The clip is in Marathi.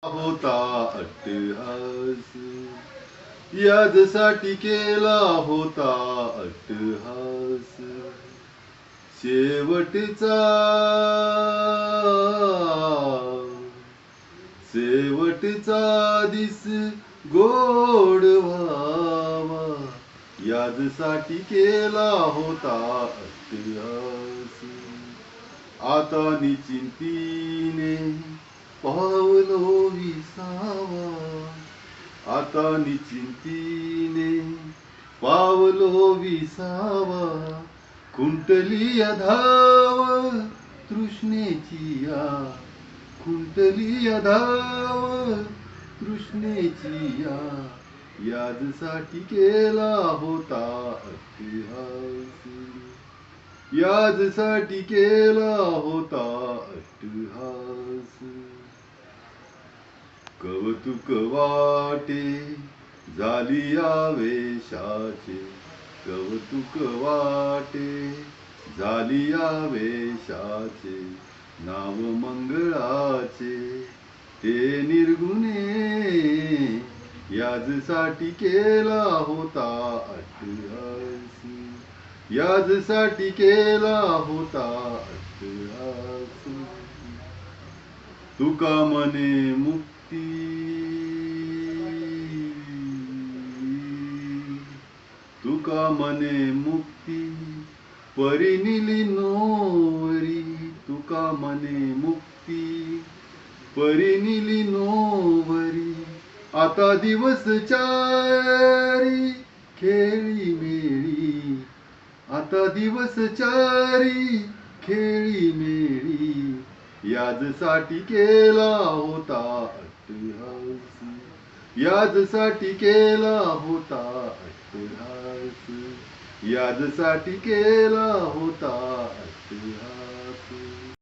होता अट्टहास, याजसाठी केला होता अट्टहास. शेवटचा शेवटचा दिस गोड व्हावा, याजसाठी केला होता अट्टहास. आता निश्चिंतीने पावलो विसावा, आता निश्चिंतीने पावलो विसावा. खुंटली धाव तृष्णेची या, खुंटली धाव तृष्णेची या, याजसाठी केला होता अट्टहास, याजसाठी केला होता अट्टहास. कौतुक वाटे झाली आवेशाचे, कौतुक वाटे झाली आवेशाचे. नाव मंगळाचे ते निर्गुणे, याजसाठी केला होता अट्टहास, याजसाठी केला होता अट्टहास. तुका म्हणे मुक्ती, तुका म्हणे मुक्ती परिनिली नोवरी, तुका म्हणे मुक्ती परिनिली नोवरी. आता दिवस चारी खेळी मेळी, आता दिवस चारी खेळी मेळी. याजसाठी केला होता अट्टहास, याजसाठी केला होता अट्टहास, याजसाठी केला होता अट्टहास.